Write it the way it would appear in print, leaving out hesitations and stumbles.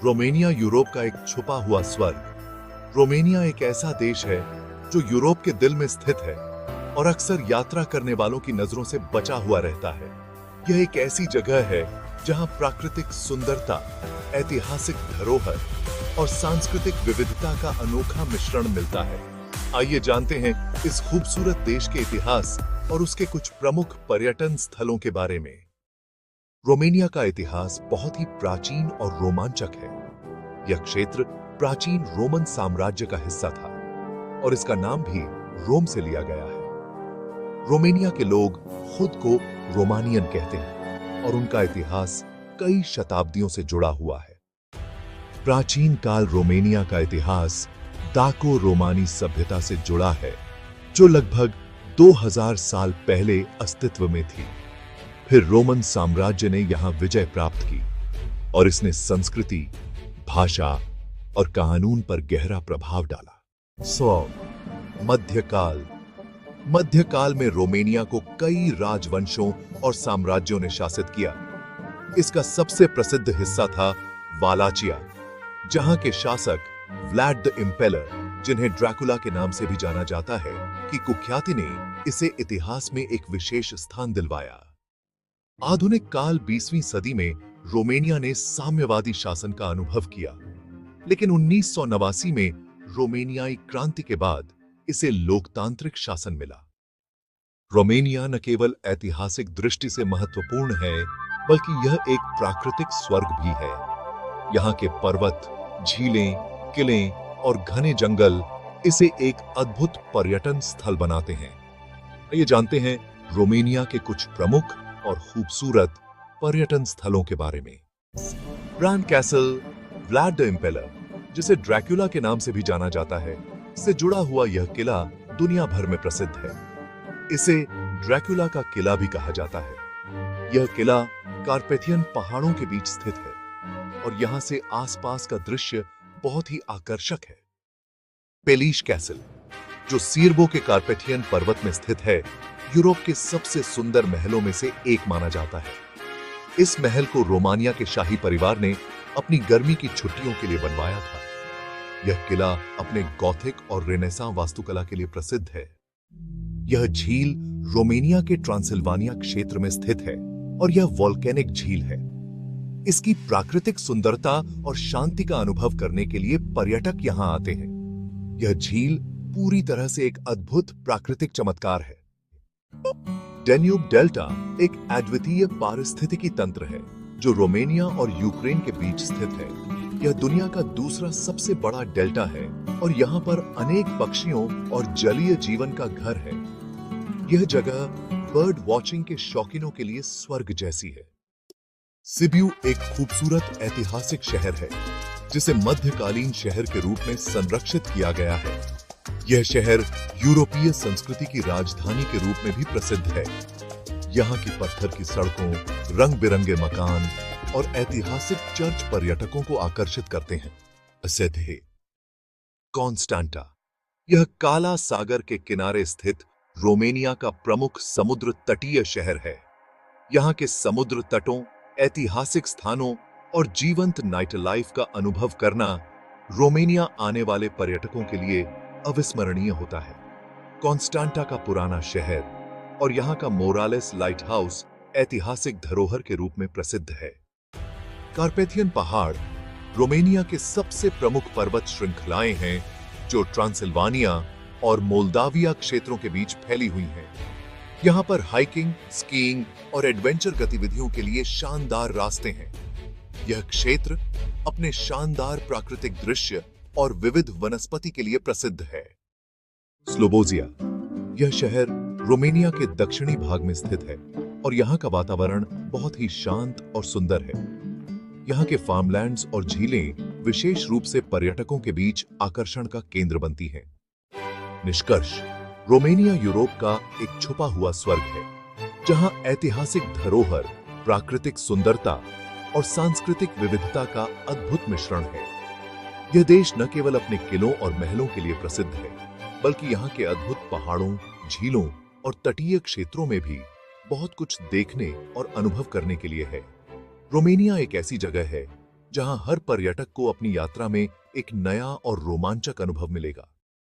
Romania Europe का एक छुपा हुआ स्वर्ग। रोमेनिया एक ऐसा देश है जो यूरोप के दिल में स्थित है और अक्सर यात्रा करने वालों की नजरों से बचा हुआ रहता है। यह एक ऐसी जगह है जहां प्राकृतिक सुंदरता, ऐतिहासिक धरोहर और सांस्कृतिक विविधता का अनोखा मिश्रण मिलता है। आइए जानते हैं इस खूबसूरत देश के इतिहास और उसके कुछ प्रमुख पर्यटन स्थलों के बारे में। रोमेनिया का इतिहास बहुत ही प्राचीन और रोमांचक है। यह क्षेत्र प्राचीन रोमन साम्राज्य का हिस्सा था और इसका नाम भी रोम से लिया गया है। रोमेनिया के लोग खुद को रोमानियन कहते हैं और उनका इतिहास कई शताब्दियों से जुड़ा हुआ है। प्राचीन काल रोमेनिया का इतिहास डाको रोमानी सभ्यता से जुड़ा है, जो लगभग 2000 साल पहले अस्तित्व में थी। फिर रोमन साम्राज्य ने यहां विजय प्राप्त की और इसने संस्कृति, भाषा और कानून पर गहरा प्रभाव डाला। मध्यकाल। मध्यकाल में रोमेनिया को कई राजवंशों और साम्राज्यों ने शासित किया। इसका सबसे प्रसिद्ध हिस्सा था वालाचिया, जहां के शासक व्लाड द इम्पेलर, जिन्हें ड्रैकुला के नाम से भी जाना जाता है, की कुख्याति ने इसे इतिहास में एक विशेष स्थान दिलवाया। आधुनिक काल 20वीं सदी में रोमेनिया ने साम्यवादी शासन का अनुभव किया, लेकिन 1989 में रोमेनियाई क्रांति के बाद इसे लोकतांत्रिक शासन मिला। रोमेनिया न केवल ऐतिहासिक दृष्टि से महत्वपूर्ण है, बल्कि यह एक प्राकृतिक स्वर्ग भी है। यहाँ के पर्वत, झीलें, किले और घने जंगल इसे एक अद्भुत पर्यटन स्थल बनाते हैं। ये जानते हैं रोमेनिया के कुछ प्रमुख और खूबसूरत पर्यटन स्थलों के बारे में। ब्रांड कैसल, व्लाड द इम्पेलर, जिसे ड्रैकुला के नाम से भी जाना जाता है, से जुड़ा हुआ यह किला दुनिया भर में प्रसिद्ध है। इसे ड्रैकुला का किला भी कहा जाता है। यह किला कार्पेथियन पहाड़ों के बीच स्थित है और यहां से आसपास का दृश्य बहुत ही आकर्षक है। पेलिश कैसल, जो सीर्बो के कार्पेथियन पर्वत में स्थित है, यूरोप के सबसे सुंदर महलों में से एक माना जाता है। इस महल को रोमानिया के शाही परिवार ने अपनी गर्मी की छुट्टियों के लिए बनवाया था। यह किला अपने गॉथिक और रेनेसां वास्तुकला के लिए प्रसिद्ध है। यह झील रोमेनिया के ट्रांसिल्वानिया क्षेत्र में स्थित है और यह वोल्केनिक झील है। इसकी प्राकृतिक सुंदरता और शांति का अनुभव करने के लिए पर्यटक यहां आते हैं। यह झील पूरी तरह से एक अद्भुत प्राकृतिक चमत्कार है। डेन्यूब डेल्टा एक अद्वितीय पारिस्थितिकी तंत्र है जो रोमेनिया और यूक्रेन के बीच स्थित है। यह दुनिया का दूसरा सबसे बड़ा डेल्टा है और यहाँ पर अनेक पक्षियों और जलीय जीवन का घर है। यह जगह बर्ड वॉचिंग के शौकीनों के लिए स्वर्ग जैसी है। सिबियू एक खूबसूरत ऐतिहासिक शहर है जिसे मध्यकालीन शहर के रूप में संरक्षित किया गया है। यह शहर यूरोपीय संस्कृति की राजधानी के रूप में भी प्रसिद्ध है। यहाँ की पत्थर की सड़कों, रंग बिरंगे मकान और ऐतिहासिक चर्च पर्यटकों को आकर्षित करते हैं। असेधे कॉन्स्टेंटा, यह काला सागर के किनारे स्थित रोमेनिया का प्रमुख समुद्र तटीय शहर है। यहाँ के समुद्र तटों, ऐतिहासिक स्थानों और जीवंत नाइट लाइफ का अनुभव करना रोमेनिया आने वाले पर्यटकों के लिए अविस्मरणीय होता है। कॉन्स्टेंटा का पुराना शहर और यहाँ का मोरालेस लाइट हाउस ऐतिहासिक धरोहर के रूप में प्रसिद्ध है। कार्पेथियन पहाड़ रोमेनिया के सबसे प्रमुख पर्वत श्रृंखलाएं हैं जो ट्रांसिल्वानिया और मोल्दाविया क्षेत्रों के बीच फैली हुई हैं। यहाँ पर हाइकिंग, स्कीइंग और एडवेंचर गतिविधियों के लिए शानदार रास्ते हैं। यह क्षेत्र अपने शानदार प्राकृतिक दृश्य और विविध वनस्पति के लिए प्रसिद्ध है। स्लोबोजिया, यह शहर रोमेनिया के दक्षिणी भाग में स्थित है और यहाँ का वातावरण बहुत ही शांत और सुंदर है। यहाँ के फार्मलैंड्स और झीलें विशेष रूप से पर्यटकों के बीच आकर्षण का केंद्र बनती हैं। निष्कर्ष, रोमेनिया यूरोप का एक छुपा हुआ स्वर्ग है जहाँ ऐतिहासिक धरोहर, प्राकृतिक सुंदरता और सांस्कृतिक विविधता का अद्भुत मिश्रण है। यह देश न केवल अपने किलों और महलों के लिए प्रसिद्ध है, बल्कि यहाँ के अद्भुत पहाड़ों, झीलों और तटीय क्षेत्रों में भी बहुत कुछ देखने और अनुभव करने के लिए है। रोमेनिया एक ऐसी जगह है जहां हर पर्यटक को अपनी यात्रा में एक नया और रोमांचक अनुभव मिलेगा।